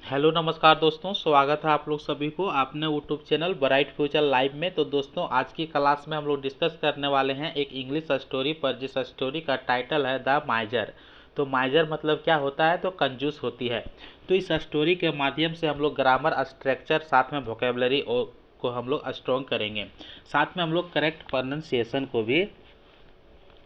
Hello नमस्कार दोस्तों, स्वागत है आप लोग सभी को आपने YouTube channel bright future live में। तो दोस्तों, आज की क्लास में हम लोग डिस्कस करने वाले हैं एक इंग्लिश स्टोरी पर, जिस स्टोरी का टाइटल है द माइजर। तो माइजर मतलब क्या होता है? तो कंजूस होती है। तो इस स्टोरी के माध्यम से हम लोग ग्रामर, स्ट्रक्चर, साथ में वोकेबलरी को हम लोग स्ट्रॉन्ग करेंगे। साथ में हम लोग करेक्ट प्रोनाउंसिएशन को भी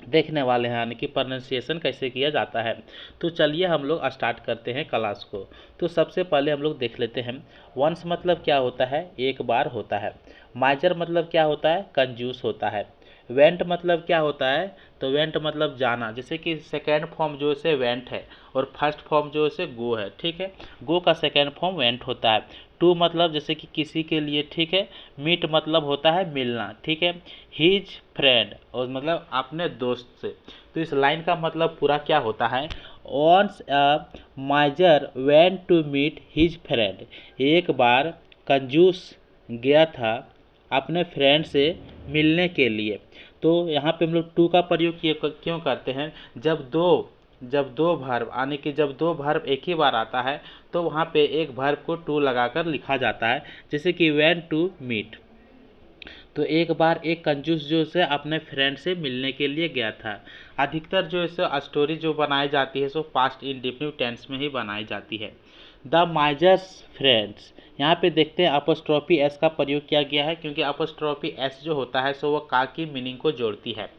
देखने वाले हैं, यानी कि प्रोनाउंसिएशन कैसे किया जाता है। तो चलिए हम लोग स्टार्ट करते हैं क्लास को। तो सबसे पहले हम लोग देख लेते हैं वंस मतलब क्या होता है? एक बार होता है। माइजर मतलब क्या होता है? कंजूस होता है। वेंट मतलब क्या होता है? तो वेंट मतलब जाना, जैसे कि सेकेंड फॉर्म जो है वेंट है और फर्स्ट फॉर्म जो है गो है। ठीक है, गो का सेकेंड फॉर्म वेंट होता है। टू मतलब जैसे कि किसी के लिए। ठीक है, मीट मतलब होता है मिलना। ठीक है, हिज फ्रेंड और मतलब अपने दोस्त से। तो इस लाइन का मतलब पूरा क्या होता है? Once a miser went to meet his friend. एक बार कंजूस गया था अपने फ्रेंड से मिलने के लिए। तो यहाँ पे हम लोग टू का प्रयोग क्यों करते हैं? जब दो वर्ब यानी कि जब दो वर्ब एक ही बार आता है तो वहाँ पे एक वर्ब को टू लगाकर लिखा जाता है, जैसे कि वेंट टू मीट। तो एक बार एक कंजूस जो है अपने फ्रेंड से मिलने के लिए गया था। अधिकतर जो है स्टोरी जो बनाई जाती है सो पास्ट इंडेफिनिट टेंस में ही बनाई जाती है। द माइजर्स फ्रेंड्स, यहाँ पे देखते हैं अपोस्ट्रोफी एस का प्रयोग किया गया है, क्योंकि अपोस्ट्रोफी एस जो होता है सो वो का की मीनिंग को जोड़ती है।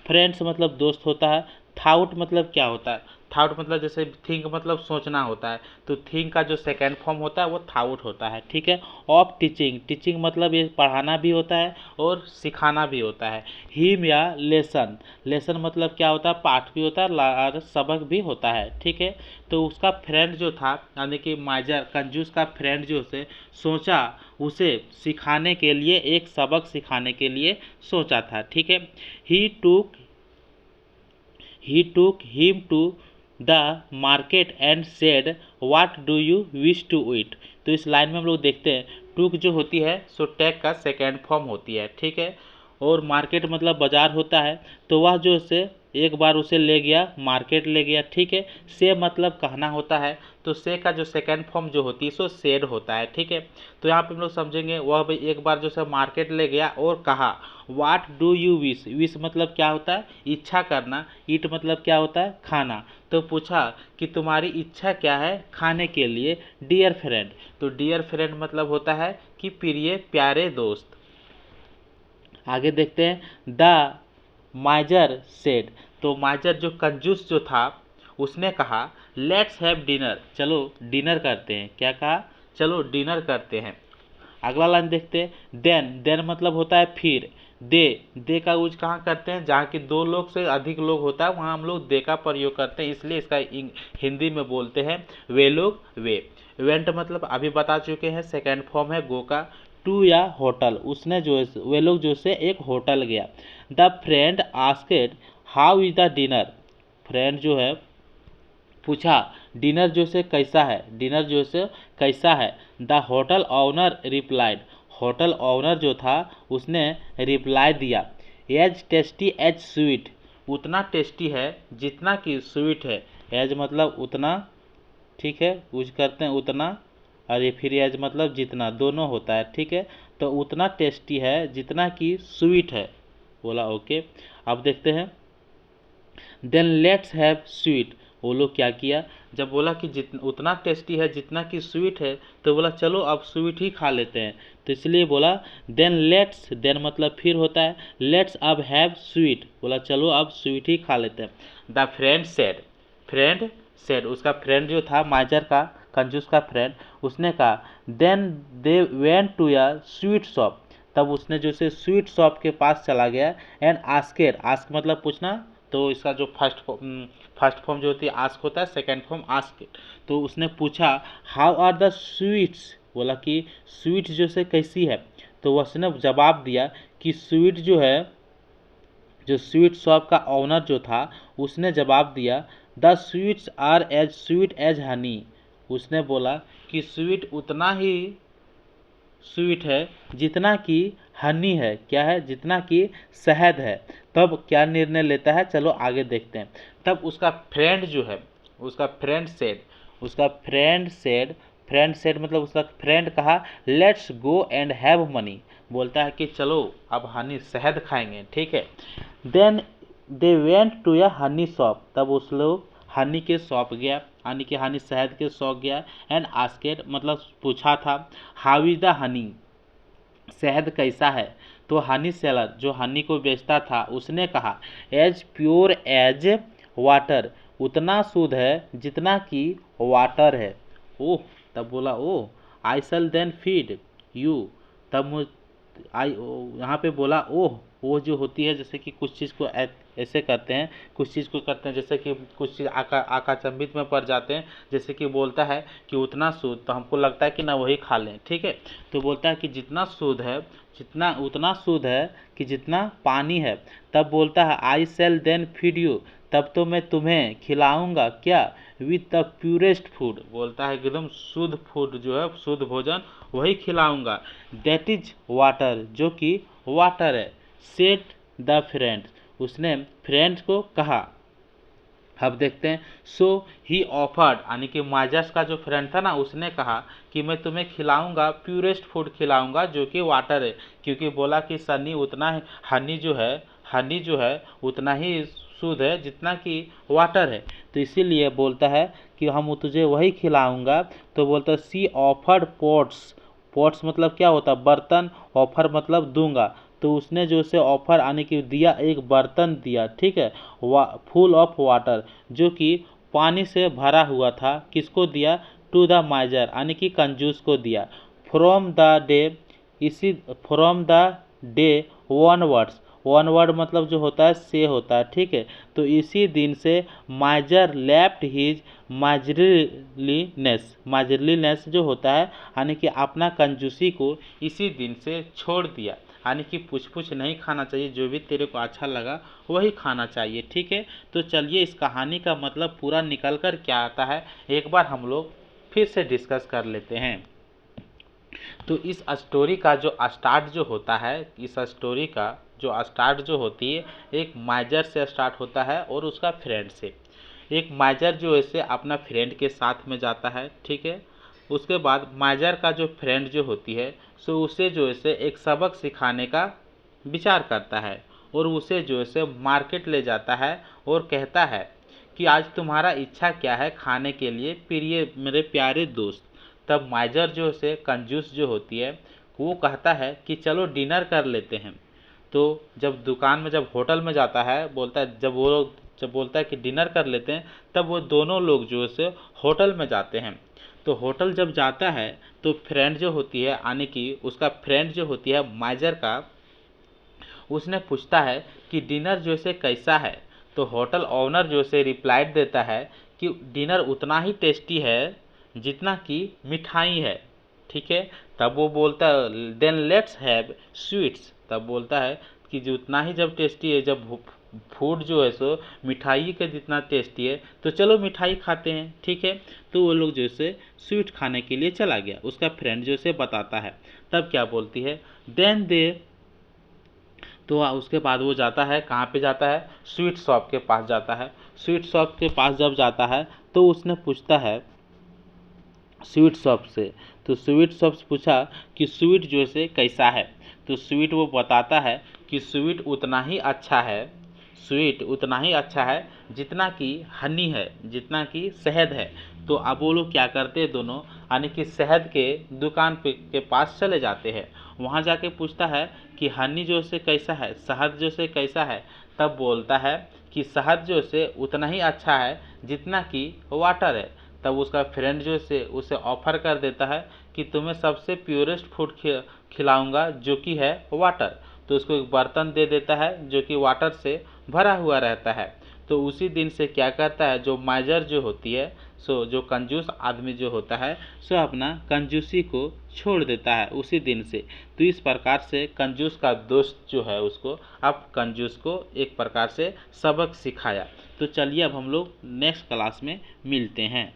फ्रेंड्स मतलब दोस्त होता है। थाउट मतलब क्या होता है? थाउट मतलब जैसे थिंक मतलब सोचना होता है, तो थिंक का जो सेकेंड फॉर्म होता है वो थाउट होता है। ठीक है, ऑफ टीचिंग, टीचिंग मतलब ये पढ़ाना भी होता है और सिखाना भी होता है। हिम या लेसन, लेसन मतलब क्या होता है? पाठ भी होता है और सबक भी होता है। ठीक है, तो उसका फ्रेंड जो था यानी कि माइजर कंजूस का फ्रेंड जो से सोचा उसे सिखाने के लिए, एक सबक सिखाने के लिए सोचा था। ठीक है, he took him to the market and said what do you wish to eat. तो इस लाइन में हम लोग देखते हैं टूक जो होती है सो टेक का सेकेंड फॉर्म होती है। ठीक है, और मार्केट मतलब बाजार होता है, तो वह जो से एक बार उसे ले गया, मार्केट ले गया। ठीक है, से मतलब कहना होता है, तो से का जो सेकेंड फॉर्म जो होती है सो सेड होता है। ठीक है, तो यहाँ पे हम लोग समझेंगे वह भाई एक बार जो है मार्केट ले गया और कहा what do you wish. Wish मतलब क्या होता है? इच्छा करना। ईट मतलब क्या होता है? खाना। तो पूछा कि तुम्हारी इच्छा क्या है खाने के लिए डियर फ्रेंड। तो डियर फ्रेंड मतलब होता है कि प्रिय प्यारे दोस्त। आगे देखते हैं द माइजर सेड। तो माइजर जो कंजूस जो था उसने कहा लेट्स हैव डिनर, चलो डिनर करते हैं। क्या कहा? चलो डिनर करते हैं। अगला लाइन देखते हैं देन। देन मतलब होता है फिर। दे, दे का यूज कहाँ करते हैं? जहाँ की दो लोग से अधिक लोग होता है वहाँ हम लोग दे का प्रयोग करते हैं, इसलिए इसका हिंदी में बोलते हैं वे लोग, वे। वेंट मतलब अभी बता चुके हैं सेकेंड फॉर्म है गो का। टू या होटल, उसने जो है वे लोग जो से एक होटल गया। The friend asked how is the dinner. Friend जो है पूछा डिनर जो से कैसा है, डिनर जो से कैसा है। The hotel owner replied, hotel owner जो था उसने रिप्लाई दिया एज टेस्टी एज स्वीट, उतना टेस्टी है जितना कि स्वीट है। एज मतलब उतना। ठीक है, यूज करते हैं उतना, और ये फिर एज मतलब जितना, दोनों होता है। ठीक है, तो उतना टेस्टी है जितना कि स्वीट है। बोला ओके। अब देखते हैं देन लेट्स हैव स्वीट। वो लोग क्या किया? जब बोला कि जितना उतना टेस्टी है जितना कि स्वीट है, तो बोला चलो अब स्वीट ही खा लेते हैं। तो इसलिए बोला देन लेट्स, देन मतलब फिर होता है, लेट्स अब हैव स्वीट, बोला चलो अब स्वीट ही खा लेते हैं। The friend said, friend said उसका फ्रेंड जो था माइजर का, कंजूस का फ्रेंड, उसने कहा then they went to a sweet shop. तब उसने जो से स्वीट शॉप के पास चला गया एंड आस्केड, आस्क मतलब पूछना, तो इसका जो फर्स्ट फॉर्म जो होती है आस्क होता है, सेकंड फॉर्म आस्क। तो उसने पूछा हाउ आर द स्वीट्स, बोला कि स्वीट जो से कैसी है। तो उसने जवाब दिया कि स्वीट जो है, जो स्वीट शॉप का ओनर जो था उसने जवाब दिया the sweets are as sweet as honey. उसने बोला कि स्वीट उतना ही स्वीट है जितना कि हनी है। क्या है? जितना कि शहद है। तब क्या निर्णय लेता है? चलो आगे देखते हैं। तब उसका फ्रेंड जो है, उसका फ्रेंड सेड फ्रेंड सेड मतलब उसका फ्रेंड कहा let's go and have money, बोलता है कि चलो अब हनी शहद खाएंगे, ठीक है। Then they went to a honey shop, तब उस लोग हनी के शॉप गया, यानी कि हनी शहद के शॉप गया। एंड आस्केड मतलब पूछा था हाउ इज द हनी, शहद कैसा है। तो हनी सेलर जो हनी को बेचता था उसने कहा एज प्योर एज वाटर, उतना शुद्ध है जितना कि वाटर है। ओह, तब बोला ओह आई शैल देन फीड यू, तब मुझ आई यहाँ पे बोला ओह, वो जो होती है जैसे कि कुछ चीज़ को ऐसे करते हैं, कुछ चीज़ को करते हैं जैसे कि कुछ चीज़ आकाचंबित में पड़ जाते हैं, जैसे कि बोलता है कि उतना शुद्ध, तो हमको लगता है कि ना वही खा लें, ठीक है। तो बोलता है कि जितना शुद्ध है, जितना उतना शुद्ध है कि जितना पानी है। तब बोलता है आई सेल देन फीड यू, तब तो मैं तुम्हें खिलाऊंगा क्या विथ द प्यूरेस्ट फूड, बोलता है एकदम शुद्ध फूड जो है, शुद्ध भोजन वही खिलाऊंगा। दैट इज वाटर, जो कि वाटर है। सेड द फ्रेंड, उसने फ्रेंड को कहा। अब देखते हैं सो ही ऑफर्ड, यानी कि माइजर्स का जो फ्रेंड था ना उसने कहा कि मैं तुम्हें खिलाऊंगा प्यूरेस्ट फूड खिलाऊंगा जो कि वाटर है, क्योंकि बोला कि सनी उतना है, हनी जो है उतना ही शुद्ध है जितना कि वाटर है, तो इसीलिए बोलता है कि हम तुझे वही खिलाऊंगा। तो बोलता है सी ऑफर्ड पॉट्स, पॉट्स मतलब क्या होता है बर्तन, ऑफर मतलब दूंगा। तो उसने जो उसे ऑफर आने की दिया, एक बर्तन दिया, ठीक है, फुल ऑफ वाटर, जो कि पानी से भरा हुआ था। किसको दिया, टू द माइजर, यानी कि कंजूस को दिया। फ्रॉम द डे, इसी from the day words, one word मतलब जो होता है से होता है, ठीक है। तो इसी दिन से माइजर लेफ्ट हिज माइजरलीनेस, माइजरलीनेस जो होता है यानी कि अपना कंजूसी को इसी दिन से छोड़ दिया, यानी कि पुछ नहीं खाना चाहिए, जो भी तेरे को अच्छा लगा वही खाना चाहिए, ठीक है। तो चलिए इस कहानी का मतलब पूरा निकल कर क्या आता है एक बार हम लोग फिर से डिस्कस कर लेते हैं। तो इस स्टोरी का जो स्टार्ट जो होता है, इस स्टोरी का जो स्टार्ट जो होती है एक माइजर से स्टार्ट होता है और उसका फ्रेंड से। एक माइजर जो ऐसे अपना फ्रेंड के साथ में जाता है, ठीक है। उसके बाद माइजर का जो फ्रेंड जो होती है सो उसे जो ऐसे एक सबक सिखाने का विचार करता है और उसे जो ऐसे मार्केट ले जाता है और कहता है कि आज तुम्हारा इच्छा क्या है खाने के लिए प्रिय मेरे प्यारे दोस्त। तब माइजर जो से कंजूस जो होती है वो कहता है कि चलो डिनर कर लेते हैं। तो जब दुकान में जब होटल में जाता है, बोलता है जब वो लोग जब बोलता है कि डिनर कर लेते हैं, तब वो दोनों लोग जो से होटल में जाते हैं। तो होटल जब जाता है तो फ्रेंड जो होती है यानी कि उसका फ्रेंड जो होती है माइजर का, उसने पूछता है कि डिनर जो से कैसा है। तो होटल ओनर जो से रिप्लाई देता है कि डिनर उतना ही टेस्टी है जितना कि मिठाई है, ठीक है। तब वो बोलता है देन लेट्स हैव स्वीट्स, तब बोलता है कि जो उतना ही जब टेस्टी है, जब फूड जो है सो मिठाई के जितना टेस्टी है, तो चलो मिठाई खाते हैं, ठीक है। तो वो लोग जैसे स्वीट खाने के लिए चला गया, उसका फ्रेंड जो से बताता है। तब क्या बोलती है देन दे, तो उसके बाद वो जाता है, कहाँ पे जाता है, स्वीट शॉप के पास जाता है। स्वीट शॉप के पास जब जाता है तो उसने पूछता है स्वीट शॉप से, तो स्वीट शॉप से पूछा कि स्वीट जो से कैसा है। तो स्वीट वो बताता है कि स्वीट उतना ही अच्छा है, स्वीट उतना ही अच्छा है जितना कि हनी है, जितना कि शहद है। तो अब वो लोग क्या करते हैं दोनों, यानी कि शहद के दुकान पे के पास चले जाते हैं। वहाँ जाके पूछता है कि हनी जो से कैसा है, शहद जो से कैसा है। तब बोलता है कि शहद जो से उतना ही अच्छा है जितना कि वाटर है। तब उसका फ्रेंड जो से उसे ऑफर कर देता है कि तुम्हें सबसे प्योरेस्ट फूड खिलाऊंगा जो कि है वाटर। तो उसको एक बर्तन दे देता है जो कि वाटर से भरा हुआ रहता है। तो उसी दिन से क्या करता है जो माइजर जो होती है, सो जो कंजूस आदमी जो होता है सो अपना कंजूसी को छोड़ देता है उसी दिन से। तो इस प्रकार से कंजूस का दोस्त जो है उसको अब कंजूस को एक प्रकार से सबक सिखाया। तो चलिए अब हम लोग नेक्स्ट क्लास में मिलते हैं।